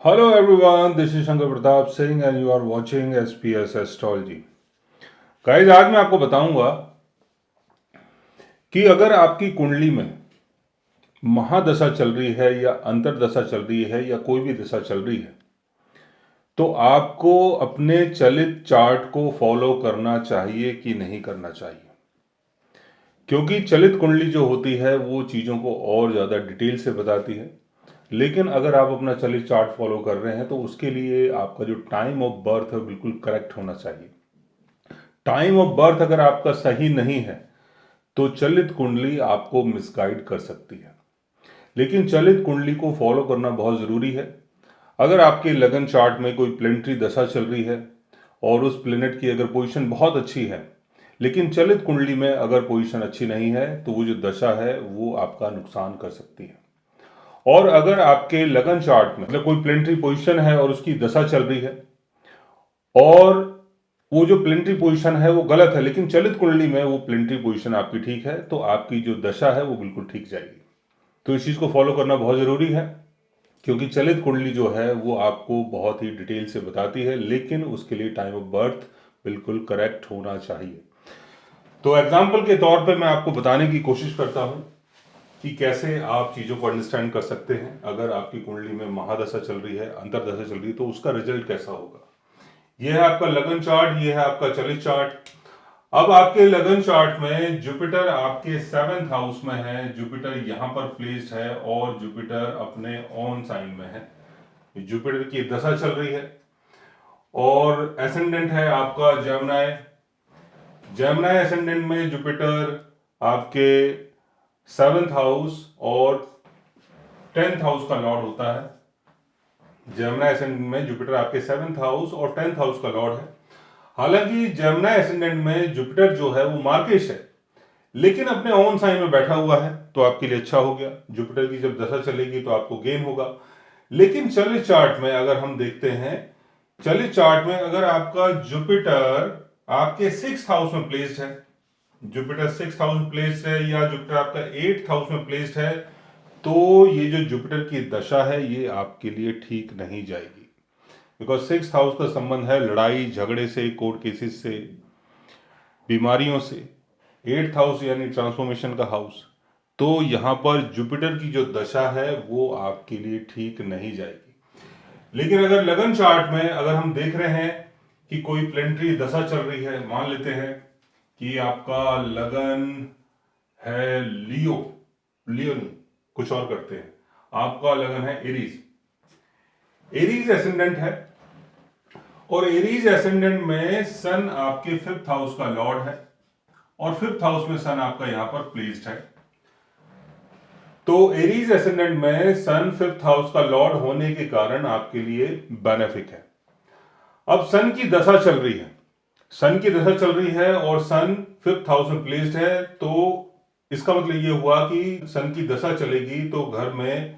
Hello everyone, this is Shankar Pratap Singh and you are watching SPS Astrology. Guys आज मैं आपको बताऊंगा कि अगर आपकी कुंडली में महादशा चल रही है या अंतरदशा चल रही है या कोई भी दशा चल रही है तो आपको अपने चलित चार्ट को फॉलो करना चाहिए कि नहीं करना चाहिए। क्योंकि चलित कुंडली जो होती है वो चीज़ों को और ज़्यादा डिटेल से बताती है, लेकिन अगर आप अपना चलित चार्ट फॉलो कर रहे हैं तो उसके लिए आपका जो टाइम ऑफ बर्थ है बिल्कुल करेक्ट होना चाहिए। टाइम ऑफ बर्थ अगर आपका सही नहीं है तो चलित कुंडली आपको मिसगाइड कर सकती है, लेकिन चलित कुंडली को फॉलो करना बहुत ज़रूरी है। अगर आपके लगन चार्ट में कोई प्लेनेटरी दशा चल रही है और उस प्लेनेट की अगर पोजीशन बहुत अच्छी है, लेकिन चलित कुंडली में अगर पोजीशन अच्छी नहीं है तो वो जो दशा है वो आपका नुकसान कर सकती है। और अगर आपके लगन चार्ट में मतलब कोई प्लेनेटरी पोजीशन है और उसकी दशा चल रही है और वो जो प्लेनेटरी पोजीशन है वो गलत है, लेकिन चलित कुंडली में वो प्लेनेटरी पोजीशन आपकी ठीक है, तो आपकी जो दशा है वो बिल्कुल ठीक जाएगी। तो इस चीज़ को फॉलो करना बहुत ज़रूरी है, क्योंकि चलित कुंडली जो है वो आपको बहुत ही डिटेल से बताती है, लेकिन उसके लिए टाइम ऑफ बर्थ बिल्कुल करेक्ट होना चाहिए। तो एग्जाम्पल के तौर पे मैं आपको बताने की कोशिश करता हूँ कि कैसे आप चीज़ों को अंडरस्टैंड कर सकते हैं। अगर आपकी कुंडली में महादशा चल रही है, अंतरदशा चल रही है, तो उसका रिजल्ट कैसा होगा। यह है आपका लगन चार्ट, यह है आपका चलित चार्ट। अब आपके लगन चार्ट में जुपिटर आपके 7th हाउस में है, जुपिटर यहां पर प्लेस्ड है और जुपिटर अपने ऑन साइन में है। जुपिटर की दशा चल रही है और एसेंडेंट है आपका जेमिनी। जेमिनी एसेंडेंट में जुपिटर आपके 7th हाउस और 10th हाउस का लॉर्ड होता है। जेमिनी एसेंडेंट में जुपिटर आपके 7th हाउस और 10th हाउस का लॉर्ड है। हालांकि जेमिनी एसेंडेंट में जुपिटर जो है वो मार्केश है, लेकिन अपने ऑन साइन में बैठा हुआ है, तो आपके लिए अच्छा हो गया। जुपिटर की जब दशा चलेगी तो आपको गेन होगा। लेकिन चलित चार्ट में अगर हम देखते हैं, चलित चार्ट में अगर आपका जुपिटर आपके 6th हाउस में प्लेस्ड है, जुपिटर 6th हाउस में प्लेस्ड है या जुपिटर आपका 8th हाउस में प्लेस्ड है, तो ये जो जुपिटर की दशा है ये आपके लिए ठीक नहीं जाएगी। बिकॉज 6th हाउस का संबंध है लड़ाई झगड़े से, कोर्ट केसेस से, बीमारियों से। 8th हाउस यानी ट्रांसफॉर्मेशन का हाउस। तो यहां पर जुपिटर की जो दशा है वो आपके लिए ठीक नहीं जाएगी। लेकिन अगर लगन चार्ट में अगर हम देख रहे हैं कि कोई प्लेनेटरी दशा चल रही है, मान लेते हैं कि आपका लगन है लियो, लियो नहीं कुछ और करते हैं, आपका लगन है एरीज, एरीज एसेंडेंट है और एरीज एसेंडेंट में सन आपके 5th हाउस का लॉर्ड है और 5th हाउस में सन आपका यहां पर प्लेस्ड है। तो एरीज एसेंडेंट में सन 5th हाउस का लॉर्ड होने के कारण आपके लिए बेनिफिक है। अब सन की दशा चल रही है, सन की दशा चल रही है और सन 5th हाउस में प्लेस्ड है, तो इसका मतलब ये हुआ कि सन की दशा चलेगी तो घर में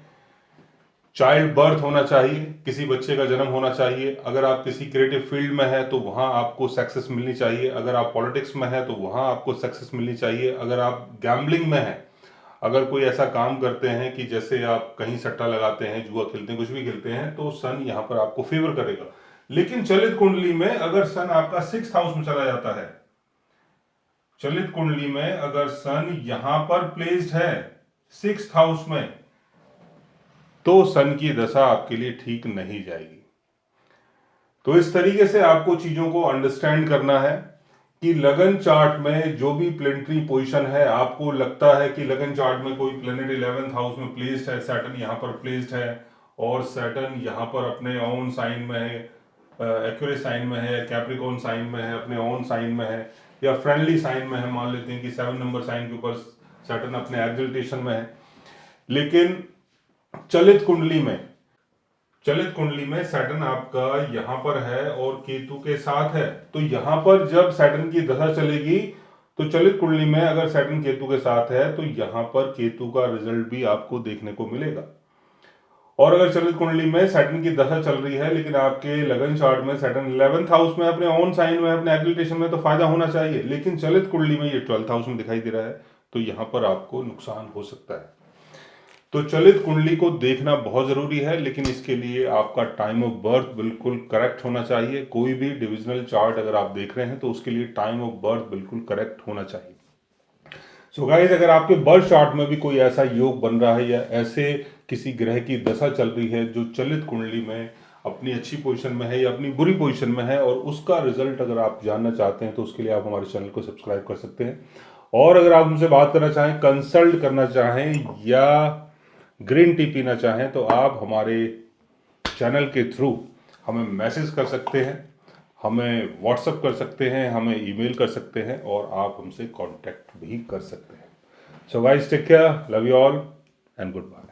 चाइल्ड बर्थ होना चाहिए, किसी बच्चे का जन्म होना चाहिए। अगर आप किसी क्रिएटिव फील्ड में है तो वहां आपको सक्सेस मिलनी चाहिए। अगर आप पॉलिटिक्स में है तो वहां आपको सक्सेस मिलनी चाहिए। अगर आप गैम्बलिंग में है, अगर कोई ऐसा काम करते हैं कि जैसे आप कहीं सट्टा लगाते हैं, जुआ खेलते हैं, कुछ भी खेलते हैं, तो सन यहां पर आपको फेवर करेगा। लेकिन चलित कुंडली में अगर सन आपका 6th हाउस में चला जाता है, चलित कुंडली में अगर सन यहां पर प्लेस्ड है 6th हाउस में, तो सन की दशा आपके लिए ठीक नहीं जाएगी। तो इस तरीके से आपको चीजों को अंडरस्टैंड करना है कि लगन चार्ट में जो भी प्लेनेटरी पोजीशन है, आपको लगता है कि लगन चार्ट में कोई प्लेनेट 11th हाउस में प्लेस्ड है, सैटर्न यहां पर प्लेस्ड है और सैटर्न यहां पर अपने ऑन साइन में है, एक्यूरेट साइन में है, कैप्रिकॉर्न साइन में है, अपने ऑन साइन में है या फ्रेंडली साइन में है। मान लेते हैं कि 7 नंबर साइन के ऊपर सैटर्न अपने एक्सल्टेशन में है। लेकिन चलित कुंडली में, चलित कुंडली में सैटर्न आपका यहां पर है और केतु के साथ है, तो यहां पर जब सैटर्न की दशा चलेगी तो चलित कुंडली में अगर सैटर्न केतु के साथ है तो यहां पर केतु का रिजल्ट भी आपको देखने को मिलेगा। और अगर चलित कुंडली में सैटर्न की दशा चल रही है लेकिन आपके लगन चार्ट में सैटर्न 11th हाउस में अपने ऑन साइन में, अपने एग्रीटेशन में, तो फायदा होना चाहिए। लेकिन चलित कुंडली में ये 12th हाउस में दिखाई दे रहा है, तो यहां पर आपको नुकसान हो सकता है। तो चलित कुंडली को देखना बहुत ज़रूरी है, लेकिन इसके लिए आपका टाइम ऑफ बर्थ बिल्कुल करेक्ट होना चाहिए। कोई भी डिविजनल चार्ट अगर आप देख रहे हैं तो उसके लिए टाइम ऑफ बर्थ बिल्कुल करेक्ट होना चाहिए। सो गाइस, अगर आपके बर्थ चार्ट में भी कोई ऐसा योग बन रहा है या ऐसे किसी ग्रह की दशा चल रही है जो चलित कुंडली में अपनी अच्छी पोजीशन में है या अपनी बुरी पोजीशन में है, और उसका रिजल्ट अगर आप जानना चाहते हैं तो उसके लिए आप हमारे चैनल को सब्सक्राइब कर सकते हैं। और अगर आप हमसे बात करना चाहें, कंसल्ट करना चाहें या ग्रीन टी पीना चाहें तो आप हमारे चैनल के थ्रू हमें मैसेज कर सकते हैं, हमें व्हाट्सअप कर सकते हैं, हमें ईमेल कर सकते हैं, और आप हमसे कांटेक्ट भी कर सकते हैं। So guys, take care, love you all and good bye.